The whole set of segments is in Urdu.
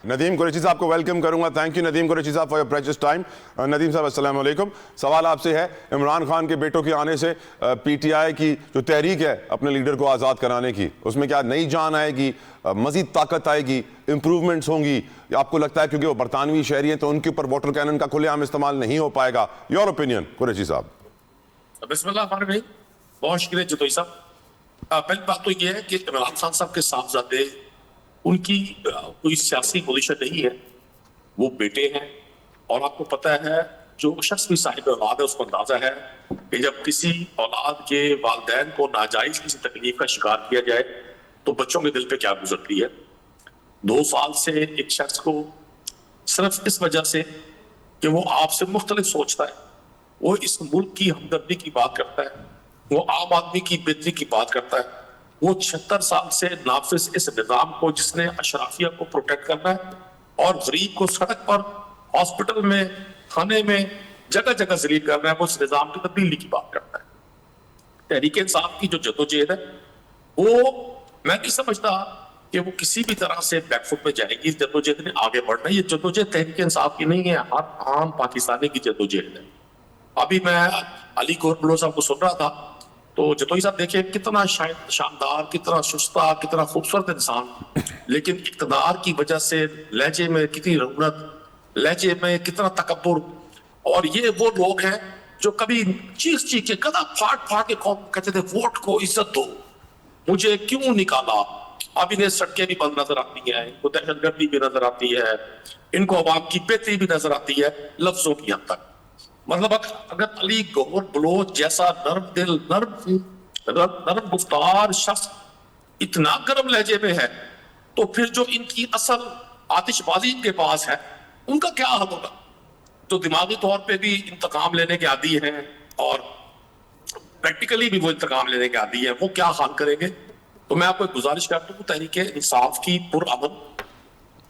ندیم قریشی صاحب کو ویلکم کروں گا. تھینک یو ندیم قریشی صاحب for your precious time. Nadeem صاحب السلام علیکم. سوال آپ سے ہے, عمران خان کے بیٹوں کے آنے سے پی ٹی آئی کی جو تحریک ہے اپنے لیڈر کو آزاد کرانے کی, اس میں کیا نئی جان آئے گی, مزید طاقت آئے گی, امپروومنٹس ہوں گی؟ آپ کو لگتا ہے کیونکہ وہ برطانوی شہری ہیں تو ان کے اوپر واٹر کینن کا کھلے عام استعمال نہیں ہو پائے گا؟ یور اوپینین قریشی صاحب. بسم اللہ الرحمن الرحیم. بہت شکریہ جتوئی صاحب. پہلی بات تو یہ ہے کہ عمران خان صاحب کے صاحبزادے ان کی کوئی سیاسی پوزیشن نہیں ہے, وہ بیٹے ہیں. اور آپ کو پتہ ہے جو شخص بھی صاحب اولاد ہے اس کو اندازہ ہے کہ جب کسی اولاد کے والدین کو ناجائز کسی تکلیف کا شکار کیا جائے تو بچوں کے دل پہ کیا گزرتی ہے. 2 سال سے ایک شخص کو صرف اس وجہ سے کہ وہ آپ سے مختلف سوچتا ہے, وہ اس ملک کی ہمدردی کی بات کرتا ہے, وہ عام آدمی کی بہتری کی بات کرتا ہے, وہ 76 سال سے نافذ اس نظام کو جس نے اشرافیہ کو پروٹیکٹ کرنا ہے اور غریب کو سڑک پر, ہاسپٹل میں, کھانے میں, جگہ جگہ ذلیل کرنا ہے, وہ اس نظام کی تبدیلی کی بات کرتا ہے. تحریک انصاف کی جو جدوجہد ہے وہ میں نہیں سمجھتا کہ وہ کسی بھی طرح سے بیک فٹ پہ جائے گی. اس جدوجہد نے آگے بڑھنا ہے. یہ جدوجہد تحریک انصاف کی نہیں ہے, ہر عام پاکستانی کی جدوجہد ہے. ابھی میں علی گور بلو صاحب کو سن رہا تھا تو جتوئی صاحب دیکھیں کتنا شاندار, کتنا شستہ, کتنا خوبصورت انسان, لیکن اقتدار کی وجہ سے لہجے میں کتنی رغبت, لہجے میں کتنا تکبر. اور یہ وہ لوگ ہیں جو کبھی چیخ کے گلا پھاڑ کے کہتے تھے ووٹ کو عزت دو, مجھے کیوں نکالا. اب انہیں سڑکیں بھی بند نظر آتی ہیں, ان کو دہشت گردی بھی نظر آتی ہے, ان کو عوام کی بہتری بھی نظر آتی ہے لفظوں کی حد تک. مطلب اگر علی گور بلوچ جیسا نرم دل, نرم گفتار شخص اتنا گرم لہجے میں ہے تو پھر جو ان کی اصل آتش بازی ان کے پاس ہے ان کا کیا حل ہوگا؟ تو دماغی طور پہ بھی انتقام لینے کے عادی ہیں اور پریکٹیکلی بھی وہ انتقام لینے کے عادی ہیں, وہ کیا حال کریں گے؟ تو میں آپ کو ایک گزارش کرتا ہوں, تحریک انصاف کی پرامن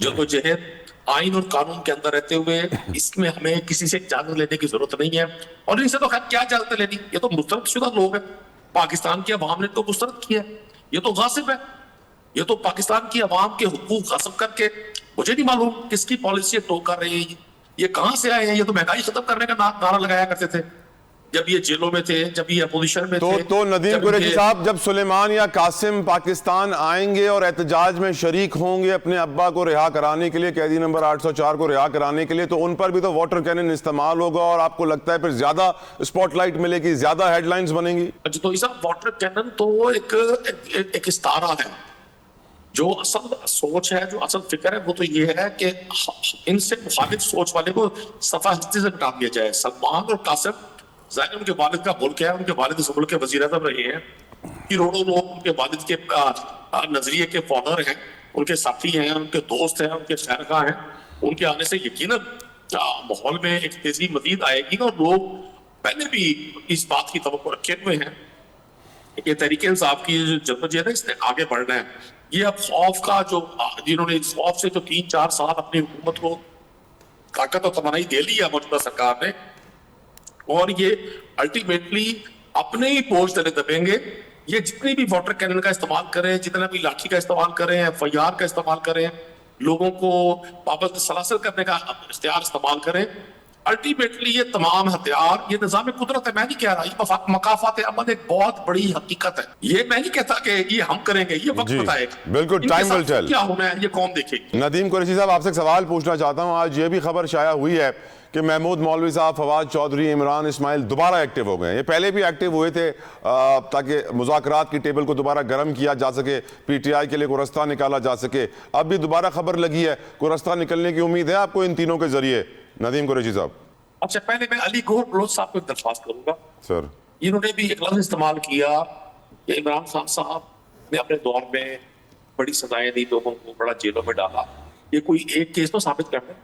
جدوجہد آئین اور قانون کے اندر رہتے ہوئے اس میں ہمیں کسی سے اجازت لینے کی ضرورت نہیں ہے. اور ان سے تو خیر کیا اجازت لینی, یہ تو مسترد شدہ لوگ ہیں, پاکستان کی عوام نے تو مسترد کیا ہے, یہ تو غاصب ہے, یہ تو پاکستان کی عوام کے حقوق غصب کر کے, مجھے نہیں معلوم کس کی پالیسی ٹو کر رہے ہیں, یہ کہاں سے آئے ہیں. یہ تو مہنگائی ختم کرنے کا نعرہ لگایا کرتے تھے جب یہ جیلوں میں تھے, جب یہ اپوزیشن میں تھے. تو ندیم قریشی صاحب, جب سلیمان یا قاسم پاکستان آئیں گے اور احتجاج میں شریک ہوں گے اپنے ابا کو رہا کرانے کے لیے, قیدی نمبر 804 کو رہا کرانے کے لیے, تو ان پر بھی تو واٹر کینن استعمال ہوگا اور آپ کو لگتا ہے پھر زیادہ اسپاٹ لائٹ ملے گی, زیادہ ہیڈ لائنز بنیں گی؟ تو صاحب واٹر کینن تو ایک استعارہ ہے. جو اصل سوچ ہے, جو اصل فکر ہے وہ تو یہ ہے کہ ان سے مخالف سوچ والے کو صفحہ ہستی سے ہٹا دیا جائے. سلمان اور قاسم ظاہر ان کے والد کا ملک ہے, ان کے والد اس ملک کے وزیر اعظم رہے ہیں, کروڑوں لوگ ان کے والد کے نظریے کے فالوور ہیں, ان کے ساتھی ہیں, ان کے دوست ہیں, ان کے خیرخواہ ہیں. ان کے آنے سے یقیناً ماحول میں ایک تیزی مزید آئے گی اور لوگ پہلے بھی اس بات کی توقع رکھے ہوئے ہیں کہ تحریک انصاف کی جدوجہد ہے اس نے آگے بڑھنا ہے. یہ اب خوف کا جو جنہوں نے خوف سے جو 3-4 سال اپنی حکومت کو طاقت اور توانائی دے لی ہے موجودہ سرکار نے, اور یہ الٹیمیٹلی اپنے ہی بوجھ تلے دبیں گے. یہ جتنی بھی واٹر کینن کا استعمال کریں, جتنا بھی لاٹھی کا استعمال کریں, FIR کا استعمال کریں, لوگوں کو پابند سلاسل کرنے کا اختیار استعمال کریں, الٹیمیٹلی یہ تمام ہتھیار, یہ نظام قدرت ہے. میں نہیں کہہ رہا, یہ مقافات عمل ایک بہت بڑی حقیقت ہے. یہ میں نہیں کہتا کہ یہ ہم کریں گے, یہ وقت بتائے گا. بالکل, ٹائم ول ٹیل کیا ہونا ہے یہ قوم دیکھے گی. ندیم قریشی صاحب, آپ سے ایک سوال پوچھنا چاہتا ہوں. آج یہ بھی خبر شائع ہوئی ہے کہ محمود مولوی صاحب, فواد چودھری, عمران اسماعیل دوبارہ ایکٹیو ہو گئے ہیں. یہ پہلے بھی ایکٹیو ہوئے تھے تاکہ مذاکرات کی ٹیبل کو دوبارہ گرم کیا جا سکے, پی ٹی آئی کے لیے کوئی رستہ نکالا جا سکے. اب بھی دوبارہ خبر لگی ہے, کوئی رستہ نکلنے کی امید ہے آپ کو ان تینوں کے ذریعے؟ ندیم قریشی صاحب. اچھا, پہلے میں علی گور بلوچ صاحب کو ایک درخواست کروں گا. سر, انہوں نے بھی ایک لفظ استعمال کیا کہ عمران خان صاحب نے اپنے دور میں بڑی سزائیں دی لوگوں کو, بڑا جیلوں میں ڈالا. یہ کوئی ایک کیس تو ثابت کر دیں.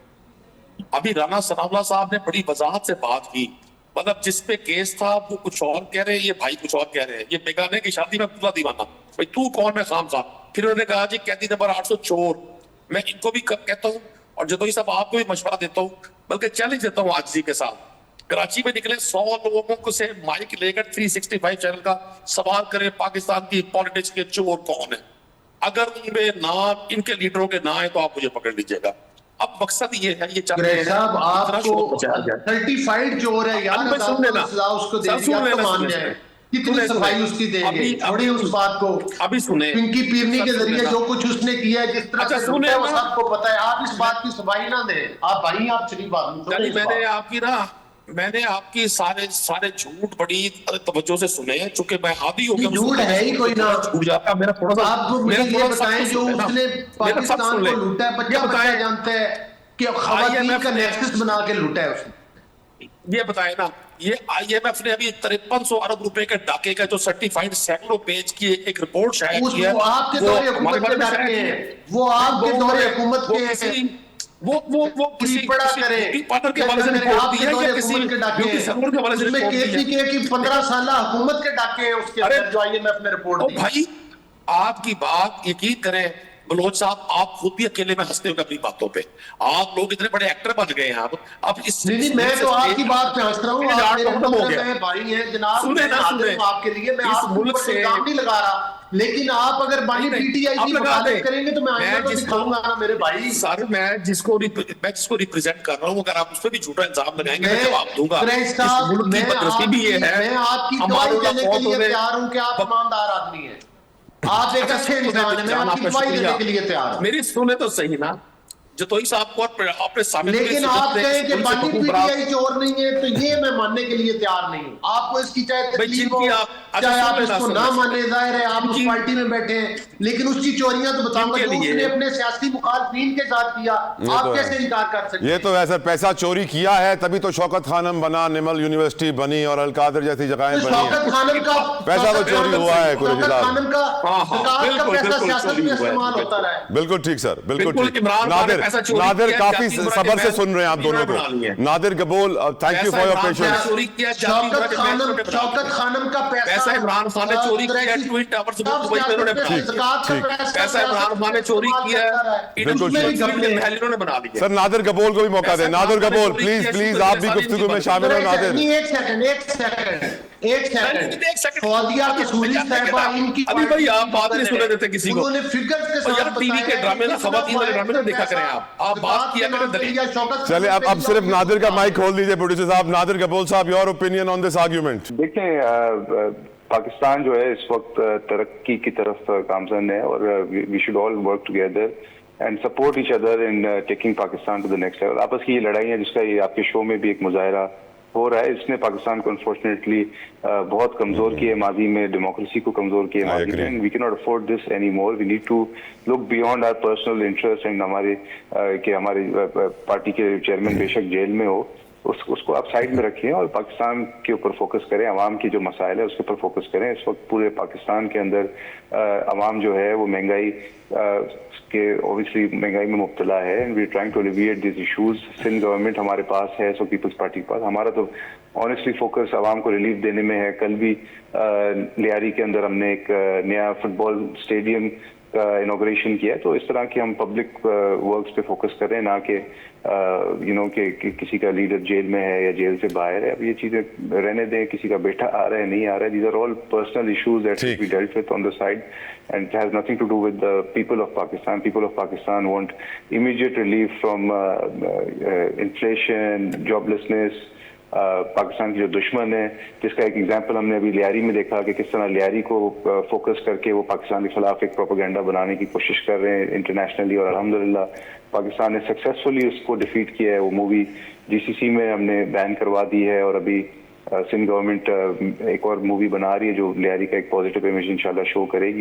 ابھی رانا ثناء اللہ صاحب نے بڑی وضاحت سے بات کی, مطلب جس پہ کیس تھا وہ کچھ اور کہہ رہے ہیں, یہ بھائی کچھ اور کہہ رہے ہیں. یہ بیگانے کی شادی میں پتلا دیوانہ, بھائی تو کون ہے خام صاحب. پھر انہوں نے کہا جی قیدی نمبر 800 چور. میں ان کو بھی کہتا ہوں اور جتوئی صاحب آپ کو بھی مشورہ دیتا ہوں, بلکہ چیلنج دیتا ہوں عاجزی کے ساتھ. کراچی میں نکلے 100 لوگوں کو سے مائک لے کر 365 چینل کا سوال کرے پاکستان کی پالیٹکس کے چور کون ہے. اگر ان میں نام ان کے لیڈروں کے نہ ہیں تو آپ مجھے پکڑ لیجیے گا. اب مقصد یہ ہے, یہ چاہتے گریز صاحب آپ کو بچایا جائے. سرٹیفائیڈ چور ہے یار, آپ کو سزا اس کو دے دیا تو مان جائیں. کتنی صفائی اس کی دیں گے, چھوڑیں اس بات کو. ابھی سنیں, پنکی پیرنی کے ذریعے جو کچھ اس نے کیا ہے, جس طرح سے لوٹا ہے, وہ سب کو پتا ہے. آپ اس بات کی صفائی نہ دیں. آپ بھائی, آپ شریف آدمی. میں نے آپ کی سارے جھوٹ بڑی توجہ سے سنے, چونکہ میں عادی ہو گیا. جھوٹ ہے ہی کوئی نہ. جھوٹ جاتا میرا تھوڑا سا. آپ مجھے یہ بتائیں, جو اس نے پاکستان کو لوٹا ہے, بچہ بچہ جانتا ہے کہ خواتین کا نیکسس بنا کے لوٹا ہے اس نے. یہ بتائیں نا, یہ آئی ایم ایف نے ابھی 5300 ارب روپے کے ڈاکے کا جو سرٹیفائیڈ سینکڑوں پیج کی ایک رپورٹ شائع کی ہے, وہ آپ کے دور حکومت کے ڈاکے ہیں, وہ آپ کے دور حکومت کے ہیں. وہ کسی پڑا کرے پارٹنر کے حوالے سے رپورٹ دی ہے یا کسی بیوٹی سیلون کے حوالے سے رپورٹ دی ہے. کہتی کہ 15 سالہ حکومت کے ڈاکے ہیں اس کے اندر, جو آئی ایم ایف نے رپورٹ دی. بھائی آپ کی بات یقین کریں بلوچ صاحب, آپ خود بھی اکیلے میں ہنستے ہوگے اپنی باتوں پہ. آپ لوگ اتنے بڑے ایکٹر بن گئے ہیں اب اس نہیں, میں تو آپ کی بات پہ ہنس رہا ہوں. آپ میرے مطلب بھائی ہیں جناب, میں حاضر ہوں آپ کے لیے. میں آپ ملک سے الزام نہیں لگا رہا, لیکن آپ اگر بانی پی ٹی آئی کی مخالفت کریں گے تو میں آئندہ کو دکھاؤں گا نا میرے بھائی. سر میں جس کو ریپرزینٹ کر رہا ہوں, اگر آپ اس پہ بھی جھوٹا الزام لگائیں گے میں جواب دوں گا. اس ملک کی بدرسی بھی یہ ہے, میں آپ کی گواہی دینے کے لیے تیار ہوں کہ آپ ایماندار آدمی ہیں, آپ ایک اچھے انسان ہیں. میں آپ کی گواہی دینے کے لیے تیار ہوں. میری سنیں تو صحیح نا, جتوئی صاحب کو اپنے سامنے, لیکن آپ کہیں کہ بانی پی ٹی آئی چور نہیں ہے, تو یہ میں ماننے کے لیے تیار نہیں ہوں. آپ کو اس کی چاہے تکلیف ہو, چاہے آپ اس کو نہ مانے, ظاہر ہے آپ اس پارٹی میں بیٹھے ہیں, لیکن اس کی چوریاں تو بتاؤں گا جو اس نے اپنے سیاسی مخالفین کے ساتھ کیا. آپ کیسے انکار کر سکتے ہیں؟ یہ تو ویسے پیسہ چوری کیا ہے, تبھی تو شوکت خانم بنا, نمل یونیورسٹی بنی اور القادر جیسی جگہیں بنی. شوکت خانم کا پیسہ تو چوری ہوا ہے. شوکت خانم کا زکوٰۃ کا پیسہ سیاست میں استعمال ہوتا رہا ہے. بالکل ٹھیک سر, بالکل ٹھیک. نادر کافی صبر سے سن رہے ہیں آپ دونوں کو. نادر قبول, thank you for your patience. Shaukat Khanum کا پیسہ عمران خان نے چوری کیا, ٹوئن ٹاور سے دبئی میں انہوں نے بنا لیا. پیسہ عمران خان نے چوری کیا, انہوں نے بنا لیا. سر نادر قبول کو بھی موقع دیں. نادر قبول پلیز آپ بھی گفتگو میں شامل ہو. نادر ایک سیکنڈ فوزیہ قصوری صاحبہ ان کی ابھی بھائی آپ بات نہیں سنے دیتے کسی کو. انہوں نے فگر کے ساتھ یار ٹی وی کے ڈرامے نا, خواتین والے ڈرامے نہ دیکھا کریں آپ بات کیا کریں. چلے اب صرف نادر کا مائک کھول دیجئے پروڈیوسر صاحب. نادر قبول صاحب, your opinion on this argument. دیکھیں, پاکستان جو ہے اس وقت ترقی کی طرف گامزن ہے, اور we should all work together and support each other in taking Pakistan to the next level. آپس کی یہ لڑائی ہے جس کا یہ آپ کے شو میں بھی ایک مظاہرہ ہو رہا ہے, اس نے پاکستان کو انفارچونیٹلی بہت کمزور کیا ہے ماضی میں, ڈیموکریسی کو کمزور کیا ہے ماضی میں. We can not afford this anymore. We need to look beyond our personal interest and ہمارے کہ ہماری پارٹی کے چیئرمین بے شک جیل میں ہو, اس کو آپ سائڈ میں رکھیں اور پاکستان کے اوپر فوکس کریں. عوام کی جو مسائل ہے اس کے اوپر فوکس کریں. اس وقت پورے پاکستان کے اندر عوام جو ہے وہ مہنگائی کہ اوبیسلی مہنگائی میں مبتلا ہے, and we trying to alleviate these issues. Sindh government ہمارے پاس ہے, سو پیپلز پارٹی کے پاس. ہمارا تو آنیسٹلی فوکس عوام کو ریلیف دینے میں ہے. کل بھی لیاری کے اندر ہم نے ایک نیا فٹ بال اسٹیڈیم کا انوگریشن کیا ہے. تو اس طرح کے ہم پبلک ورکس پہ فوکس کریں, نہ کہ کہ کسی کا لیڈر جیل میں ہے یا جیل سے باہر ہے. اب یہ چیزیں رہنے دیں, کسی کا بیٹا آ رہا ہے نہیں آ رہا ہے. These are all personal issues that we dealt with on the side and it has nothing to do with the people of Pakistan. People of Pakistan want immediate relief from inflation, joblessness. Pakistan کی جو دشمن ہے, جس کا ایک ایگزامپل ہم نے ابھی لیاری میں دیکھا کہ کس طرح لیاری کو فوکس کر کے وہ پاکستان کے خلاف ایک پروپیگنڈا بنانے کی کوشش کر رہے ہیں انٹرنیشنلی, اور الحمدللہ پاکستان نے سکسیسفلی اس کو ڈیفیٹ کیا ہے. وہ مووی جی سی سی میں ہم نے بین کروا دی ہے, اور ابھی سندھ گورنمنٹ ایک اور مووی بنا رہی ہے جو لیاری کا ایک پازیٹیو امیج انشاءاللہ شو کرے گی.